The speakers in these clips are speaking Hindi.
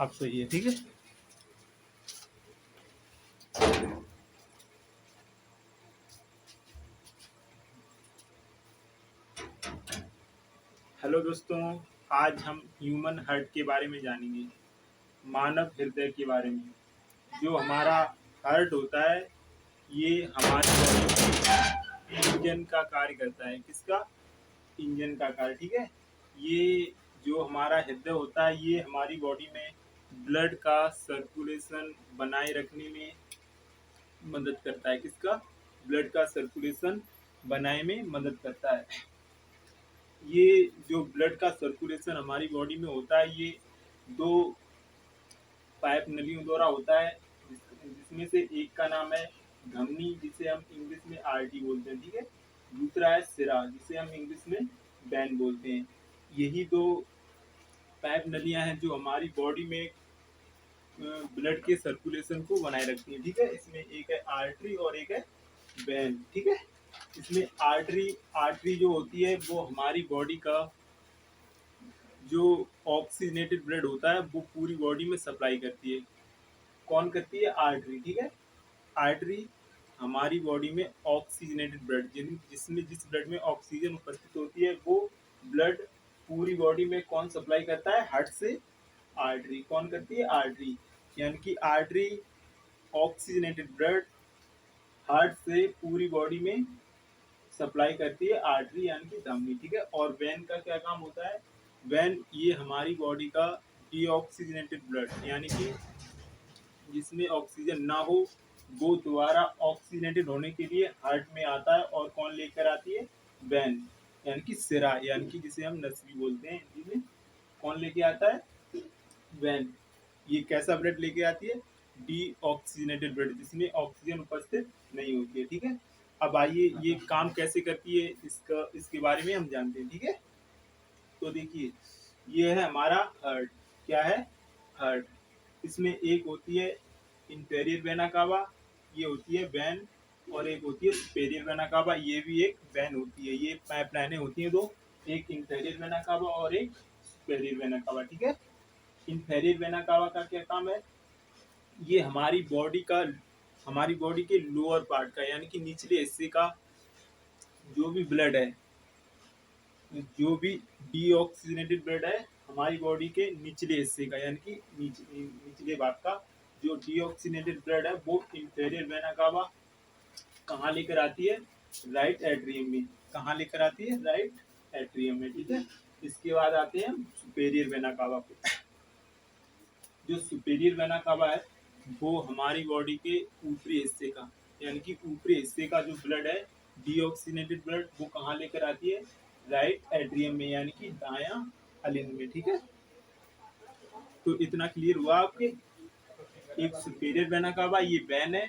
अब सही है, ठीक है। हेलो दोस्तों, आज हम ह्यूमन हार्ट के बारे में जानेंगे, मानव हृदय के बारे में। जो हमारा हार्ट होता है, ये हमारे बॉडी में इंजन का कार्य करता है। किसका? इंजन का कार्य, ठीक है। ये जो हमारा हृदय होता है, ये हमारी बॉडी में ब्लड का सर्कुलेशन बनाए रखने में मदद करता है। किसका? ब्लड का सर्कुलेशन बनाए में मदद करता है। ये जो ब्लड का सर्कुलेशन हमारी बॉडी में होता है, ये दो पाइप नलियों द्वारा होता है, जिसमें से एक का नाम है धमनी, जिसे हम इंग्लिश में आर्टरी बोलते हैं, ठीक है। दूसरा है सिरा, जिसे हम इंग्लिश में वेन बोलते हैं। यही दो पाइप नलियां हैं जो हमारी बॉडी में ब्लड के सर्कुलेशन को बनाए रखती हैं, ठीक है। इसमें एक है आर्टरी और एक है वेन, ठीक है। इसमें आर्टरी आर्टरी जो होती है, वो हमारी बॉडी का जो ऑक्सीजनेटेड ब्लड होता है, वो पूरी बॉडी में सप्लाई करती है। कौन करती है? आर्टरी, ठीक है। आर्टरी हमारी बॉडी में ऑक्सीजनेटेड ब्लड, जिसमें जिस ब्लड में ऑक्सीजन उपस्थित होती है, वो ब्लड पूरी बॉडी में कौन सप्लाई करता है? हार्ट से। आर्टरी कौन करती है? आर्टरी। यानी कि आर्टरी ऑक्सीजनेटेड ब्लड हार्ट से पूरी बॉडी में सप्लाई करती है, आर्टरी यानी कि धमनी, ठीक है। और वेन का क्या काम होता है? वेन ये हमारी बॉडी का डीऑक्सीजनेटेड ब्लड, यानी कि जिसमें ऑक्सीजन ना हो, वो दोबारा ऑक्सीजनेटेड होने के लिए हार्ट में आता है। और कौन लेकर आती है? वेन, यानी कि सिरा, यानी कि जिसे हम नसली बोलते हैं हिंदी में। कौन लेके आता है? वेन। ये कैसा ब्लड लेके आती है? डीऑक्सीजनेटेड ब्लड, जिसमें ऑक्सीजन उपस्थित नहीं होती है, ठीक है। अब आइए ये काम कैसे करती है, इसके बारे में हम जानते हैं, ठीक है। तो देखिए, ये है हमारा हार्ट। क्या है? हार्ट। इसमें एक होती है इंफेरियर वेना कावा, ये होती है वेन। और एक होती है सुपेरियर वेना कावा, ये भी एक वेन होती है। ये पाइपलाइनें होती हैं दो, एक इंफेरियर वेना कावा और एक सुपेरियर वेना कावा, ठीक है। इंफेरियर वेना कावा का क्या काम है? ये हमारी बॉडी के लोअर पार्ट का, यानी कि निचले हिस्से का जो भी ब्लड है, जो भी डीऑक्सीजनेटेड ब्लड है हमारी बॉडी के निचले हिस्से का, यानी कि निचले भाग का जो डीऑक्सीजनेटेड ब्लड है, वो इंफेरियर वेना कावा कहाँ लेकर आती है? राइट एट्रियम में। कहाँ लेकर आती है? राइट एट्रियम में, ठीक है। इसके बाद आते हैं सुपेरियर वेना कावा पे। जो सुपेरियर वेना कावा है, वो हमारी बॉडी के ऊपरी हिस्से का, यानी कि ऊपरी हिस्से का जो ब्लड है, डीऑक्सीजनेटेड ब्लड, वो कहाँ लेकर आती है? राइट एट्रियम में, यानी कि दायां अलिंद में, ठीक है। तो इतना क्लियर हुआ आपके? एक सुपेरियर वेना कावा, ये वेन है,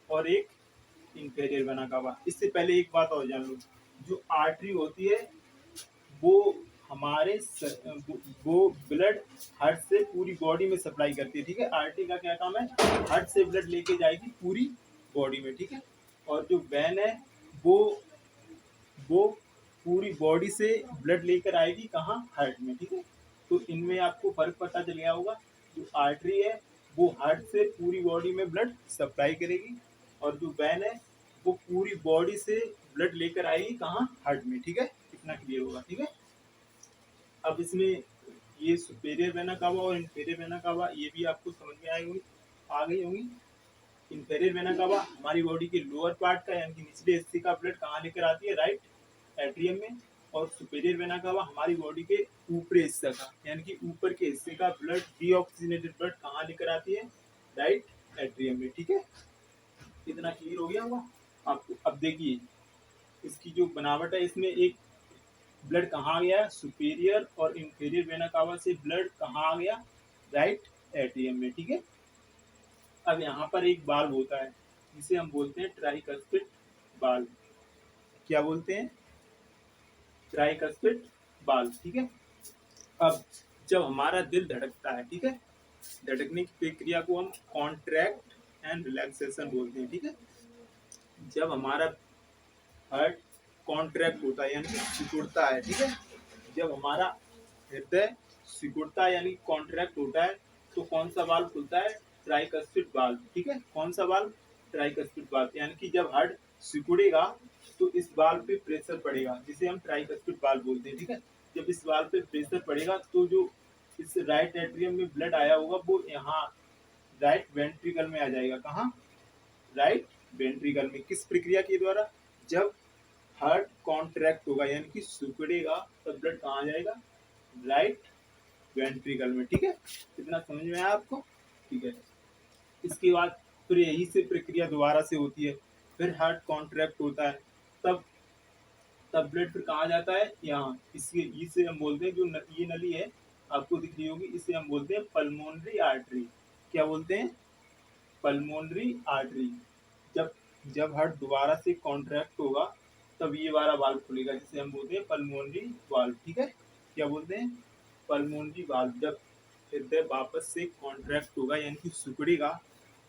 और एक इंफेरियर वेना कावा। इससे पहले एक बात और जान लो, जो आर्टरी होती है, वो वो ब्लड हार्ट से पूरी बॉडी में सप्लाई करती है, ठीक है। आर्टरी का क्या काम है? हार्ट से ब्लड लेके जाएगी पूरी बॉडी में, ठीक है। और जो वेन है, वो वो पूरी बॉडी से ब्लड लेकर आएगी कहाँ? हार्ट में, ठीक है। तो इनमें आपको फर्क पता चल गया होगा। जो आर्टरी है, वो हार्ट से पूरी बॉडी में ब्लड सप्लाई करेगी, और जो वेन है, वो पूरी बॉडी से ब्लड लेकर आएगी कहाँ? हार्ट में, ठीक है। कितना क्लियर होगा, ठीक है। अब इसमें ये सुपेरियर वेना कावा और इंफेरियर वेना कावा, ये भी आपको समझ में आ गई होंगी। इंफेरियर वेना कावा हमारी बॉडी के लोअर पार्ट का, यानी कि निचले हिस्से का ब्लड कहाँ लेकर आती है? राइट एट्रियम में। और सुपेरियर वेना कावा हमारी बॉडी के ऊपरी हिस्से का, यानी कि ऊपर के हिस्से का ब्लड, डीऑक्सीजनेटेड ब्लड कहाँ लेकर आती है? राइट एट्रियम में, ठीक है। इतना क्लियर हो गया होगा आपको। अब देखिए, इसकी जो बनावट है, इसमें एक ब्लड कहाँ आ गया? सुपेरियर और इंफेरियर वेना कावा से ब्लड कहाँ आ गया? राइट एट्रियम में, ठीक है। अब यहाँ पर एक बाल्ब होता है, जिसे हम बोलते हैं ट्राइकस्पिड बाल्ब। क्या बोलते हैं? ट्राइकस्पिड बाल्ब, ठीक है। अब जब हमारा दिल धड़कता है, ठीक है, धड़कने की प्रक्रिया को हम कॉन्ट्रैक्ट एंड रिलैक्सेशन बोलते हैं, ठीक है। जब हमारा हार्ट कॉन्ट्रैक्ट होता है, यानी सिकुड़ता है, ठीक है। जब हमारा हृदय सिकुड़ता है, यानी कॉन्ट्रैक्ट होता है, तो कौन सा वाल्व खुलता है? Tricuspid valve. ठीक है, कौन सा वाल्व? Tricuspid valve. यानी कि जब हार्ट सिकुड़ेगा तो इस वाल्व पे प्रेशर पड़ेगा, जिसे हम ट्राइकस्पिड वाल्व बोलते हैं। ठीक है, जब इस वाल्व पे प्रेशर पड़ेगा तो जो इस राइट एट्रियम में ब्लड आया होगा वो यहाँ राइट वेंट्रिकल में आ जाएगा। कहाँ? राइट वेंट्रिकल में। किस प्रक्रिया के द्वारा? जब हार्ट कॉन्ट्रैक्ट होगा यानी कि सिकुड़ेगा तब ब्लड कहाँ आ जाएगा? राइट वेंट्रिकल में। ठीक है, कितना समझ में आया आपको? ठीक है, इसके बाद फिर यही से प्रक्रिया दोबारा से होती है। फिर हार्ट कॉन्ट्रैक्ट होता है, तब तब ब्लड फिर कहाँ जाता है? यहाँ। इसे हम बोलते हैं, जो ये नली है आपको दिख रही होगी, इसे हम बोलते हैं पल्मोनरी आर्टरी। क्या बोलते हैं? Pulmonary artery. जब जब हार्ट दोबारा से कॉन्ट्रैक्ट होगा तब ये वाला वाल्व खुलेगा, जिसे हम बोलते हैं पल्मोनरी वाल्व। ठीक है, क्या बोलते हैं? Pulmonary valve. जब हृदय वापस से कॉन्ट्रैक्ट होगा यानी कि सिकुड़ेगा,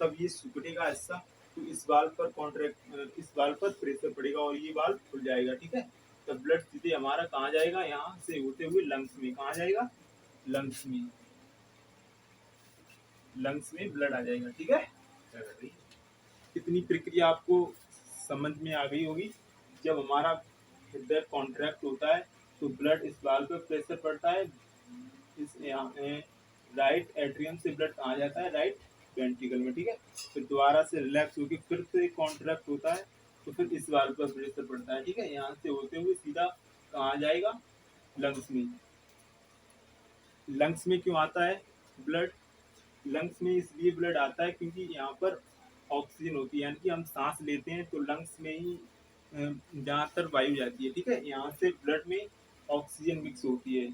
तब ये सिकुड़ेगा ऐसा, तो इस वाल्व पर इस वाल्व पर प्रेशर पड़ेगा और ये वाल्व खुल जाएगा। ठीक है, तब ब्लड सीधे हमारा कहाँ जाएगा? यहाँ से होते हुए लंग्स में। कहाँ जाएगा? लंग्स में। लंग्स में ब्लड आ जाएगा। ठीक है, कितनी प्रक्रिया आपको समझ में आ गई होगी। जब हमारा हृदय कॉन्ट्रैक्ट होता है तो ब्लड इस वाल्व पर प्रेशर पड़ता है, इस यहाँ राइट एट्रियम से ब्लड कहाँ जाता है? राइट वेंट्रिकल में। ठीक है, फिर दोबारा से रिलैक्स होकर फिर से कॉन्ट्रैक्ट होता है तो फिर इस वाल्व पर प्रेशर पड़ता है। ठीक है, यहाँ से होते हुए सीधा कहाँ जाएगा? लंग्स में। लंग्स में क्यों आता है ब्लड? लंग्स में इसलिए ब्लड आता है क्योंकि यहाँ पर ऑक्सीजन होती है, यानी कि हम सांस लेते हैं तो लंग्स में ही ज़्यादातर वायु जाती है। ठीक है, यहाँ से ब्लड में ऑक्सीजन मिक्स होती है।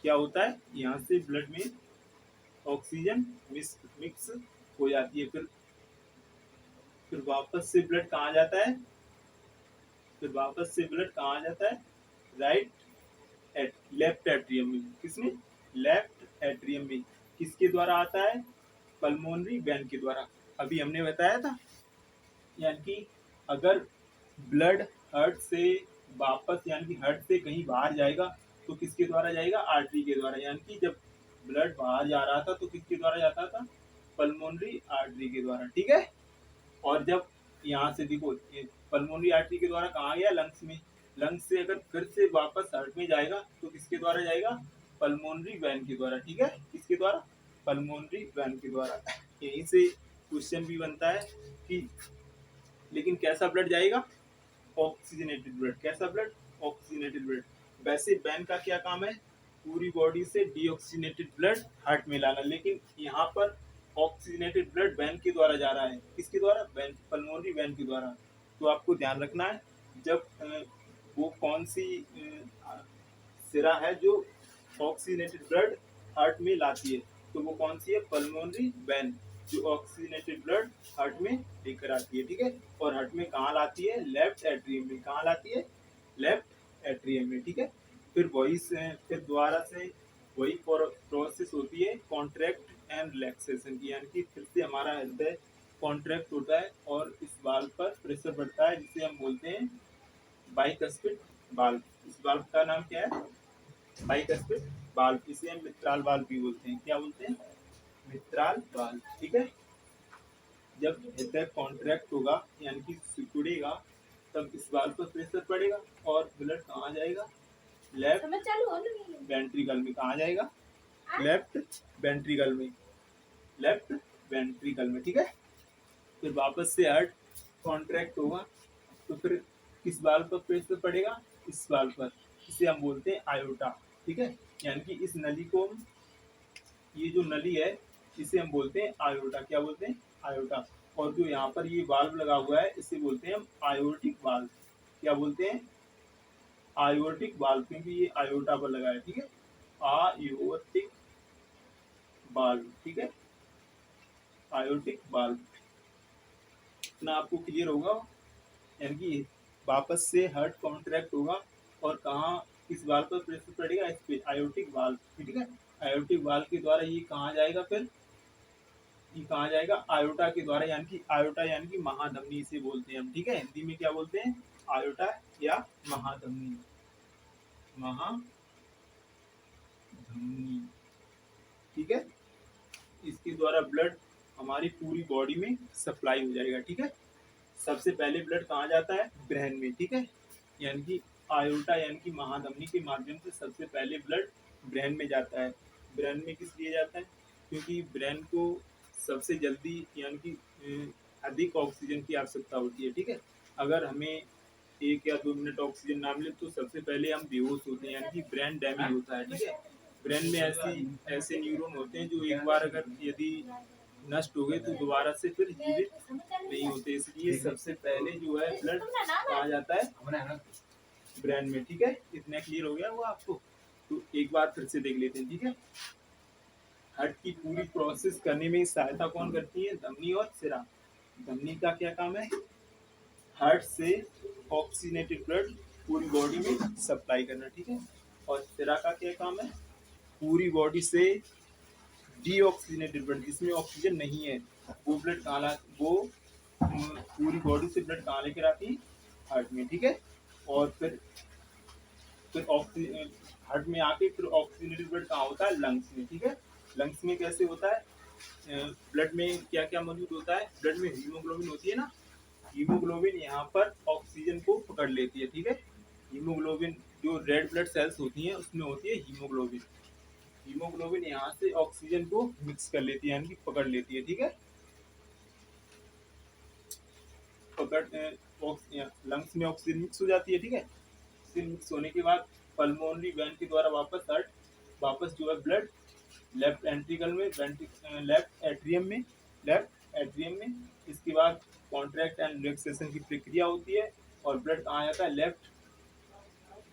क्या होता है? यहाँ से ब्लड में ऑक्सीजन मिक्स हो जाती है। फिर वापस से ब्लड कहाँ जाता है? फिर वापस से ब्लड कहाँ जाता है? लेफ्ट एट्रियम में। किसमें? लेफ्ट एट्रियम में। किसके द्वारा आता है? पल्मोनरी वेन के द्वारा। अभी हमने बताया था, यानी कि अगर ब्लड हार्ट से वापस यानी कि हार्ट से कहीं बाहर जाएगा तो किसके द्वारा जाएगा? आर्टरी के द्वारा। यानी कि जब ब्लड बाहर जा रहा था तो किसके द्वारा जाता था? पल्मोनरी आर्टरी के द्वारा। ठीक है, और जब यहाँ से देखो पल्मोनरी आर्टरी के द्वारा कहाँ गया? लंग्स में। लंग्स से अगर फिर से वापस हार्ट में जाएगा तो किसके द्वारा जाएगा? पल्मोनरी वैन के द्वारा। ठीक है, किसके द्वारा? पल्मोनरी वैन के द्वारा। यहीं से क्वेश्चन भी बनता है कि लेकिन कैसा ब्लड जाएगा? Oxygenated blood. कैसा ब्लड? Oxygenated blood. वैसे वैन का क्या काम है? पूरी बॉडी से डीऑक्सीजनेटेड ब्लड हार्ट में लाना, लेकिन यहाँ पर ऑक्सीजनेटेड ब्लड वैन के द्वारा जा रहा है। किसके द्वारा? वैन, पल्मोनरी वैन के द्वारा। तो आपको ध्यान रखना है, जब वो कौन सी सिरा है जो ऑक्सीजनेटेड ब्लड हार्ट में लाती है, तो वो कौन सी है? पल्मोनरी वैन, जो ऑक्सीजनेटेड ब्लड हार्ट में लेकर आती है। ठीक है, और हार्ट में कहाँ लाती है? लेफ्ट एट्रियम में। कहाँ लाती है? लेफ्ट एट्रियम में। ठीक है, फिर फिर दोबारा से वही प्रोसेस होती है कॉन्ट्रैक्ट एंड रिलैक्सेशन की, यानी कि फिर से हमारा हृदय कॉन्ट्रैक्ट होता है और इस वाल्व पर प्रेशर बढ़ता है, जिसे हम बोलते हैं बाइकस्पिड वाल्व। इस वाल्व का नाम क्या है? Bicuspid valve. इसे हम मित्राल वाल्व भी बोलते हैं। क्या बोलते हैं? मित्राल वाल्व। ठीक है, जब हृदय कॉन्ट्रैक्ट होगा यानी कि सिकुड़ेगा तब इस वाल्व पर प्रेशर पड़ेगा और ब्लड कहाँ जाएगा? लेफ्ट वेंट्रिकल में। कहाँ जाएगा? लेफ्ट वेंट्रिकल में। लेफ्ट वेंट्रिकल में। ठीक है, फिर वापस से हार्ट कॉन्ट्रैक्ट होगा तो फिर किस वाल्व पर प्रेशर पड़ेगा? इस वाल्व पर। इसे हम बोलते हैं आयोटा। ठीक है, यानी कि इस नली को, ये जो नली है इसे हम बोलते हैं आयोटा। क्या बोलते हैं? आयोटा। और जो यहाँ पर ये वाल्व लगा हुआ है इसे बोलते हैं हम आयोटिक वाल्व। क्या बोलते हैं? आयोटिक वाल्व, क्योंकि ये आयोटा पर लगा है। ठीक है, आयोटिक वाल्व। ठीक है, आयोटिक वाल्व। इतना आपको क्लियर होगा, यानी कि वापस से हार्ट कॉन्ट्रैक्ट होगा और कहाँ किस वाल्व पर प्रेशर पड़ेगा? इस पे, आयोटिक वाल्व। ठीक है, आयोटिक वाल्व के द्वारा ये कहाँ जाएगा? फिर ये कहाँ जाएगा? आयोटा के द्वारा, यानी कि आयोटा यानी कि महाधमनी इसे बोलते हैं हम। ठीक है, हिंदी में क्या बोलते हैं? आयोटा या महाधमनी। महाधमनी। ठीक है, द्वारा ब्लड हमारी पूरी बॉडी में सप्लाई हो जाएगा। ठीक है, सबसे पहले ब्लड कहाँ जाता है? ब्रेन में। ठीक है, यानी कि आयोटा यानी कि महाधमनी के माध्यम से सबसे पहले ब्लड ब्रेन में जाता है। ब्रेन में किस लिए जाता है? क्योंकि ब्रेन को सबसे जल्दी यानी कि अधिक ऑक्सीजन की आवश्यकता होती है। ठीक है, अगर हमें 1 या 2 मिनट ऑक्सीजन ना मिले तो सबसे पहले हम बेहोश होते हैं, यानी कि ब्रेन डैमेज होता है। ठीक है, ब्रेन में ऐसे न्यूरॉन होते हैं जो एक बार अगर यदि नष्ट हो गए तो दोबारा से फिर जीवित नहीं होते, इसलिए सबसे पहले जो है ब्लड कहा जाता है? ब्रेन में। ठीक है, इतना क्लियर हो गया वो आपको? तो एक बार फिर से देख लेते हैं। ठीक है, हार्ट की पूरी प्रोसेस करने में सहायता कौन करती है? धमनी और सिरा। धमनी का क्या काम है? हार्ट से ऑक्सीजनेटेड ब्लड पूरी बॉडी में सप्लाई करना। ठीक है, और सिरा का क्या काम है? पूरी बॉडी से डीऑक्सीजनेटेड ब्लड जिसमें ऑक्सीजन नहीं है वो ब्लड कहाँ वो पूरी बॉडी से ब्लड कहाँ लेकर आती है? हार्ट में। ठीक है, और फिर ऑक्सीजन हार्ट में आके फिर ऑक्सीजनेटेड ब्लड कहाँ होता है? लंग्स में। ठीक है, लंग्स में कैसे होता है? ब्लड में क्या क्या मौजूद होता है? ब्लड में हीमोग्लोबिन होती है ना, हीमोग्लोबिन यहाँ पर ऑक्सीजन को पकड़ लेती है। ठीक है, हीमोग्लोबिन जो रेड ब्लड सेल्स होती हैं उसमें होती है हीमोग्लोबिन। हीमोग्लोबिन यहाँ से ऑक्सीजन को मिक्स कर लेती है यानी कि पकड़ लेती है। ठीक है, लंग्स में ऑक्सीजन मिक्स हो जाती है। ठीक है, ऑक्सीजन मिक्स होने के बाद पल्मोनरी वेन के द्वारा वापस जो है ब्लड लेफ्ट एंट्रिकल में लेफ्ट एट्रियम में इसके बाद कॉन्ट्रैक्ट एंड रिलैक्सेशन की प्रक्रिया होती है और ब्लड कहाँ जाता है?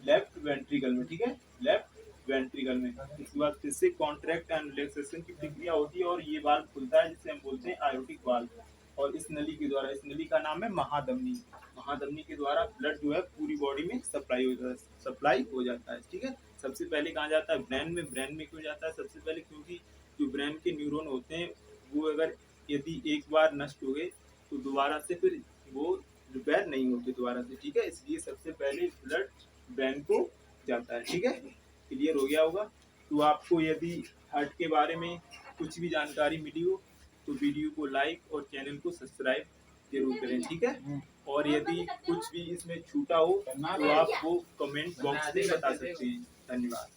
लेफ्ट वेंट्रिकल में। ठीक है, लेफ्ट वेंट्रिकल में इसके बाद फिर से कॉन्ट्रैक्ट एंड रिलैक्सेशन की प्रक्रिया होती है और ये वाल्व खुलता है जिसे हम बोलते हैं आयोटिक वाल्व। और इस नली के द्वारा, इस नली का नाम है महाधमनी। महाधमनी के द्वारा ब्लड जो है पूरी बॉडी में सप्लाई हो जाता है। ठीक है, सबसे पहले कहाँ जाता है? ब्रेन में। ब्रेन में क्यों जाता है सबसे पहले? क्योंकि जो ब्रेन के न्यूरॉन होते हैं वो अगर यदि एक बार नष्ट हो गए तो दोबारा से फिर वो रिपेयर नहीं होते दोबारा से। ठीक है, इसलिए सबसे पहले ब्लड ब्रेन को जाता है। ठीक है, क्लियर हो गया होगा? तो आपको यदि हार्ट के बारे में कुछ भी जानकारी मिली हो तो वीडियो को लाइक और चैनल को सब्सक्राइब जरूर करें। ठीक है, और यदि कुछ भी इसमें छूटा हो तो आप वो कमेंट बॉक्स में बता सकते हैं। धन्यवाद।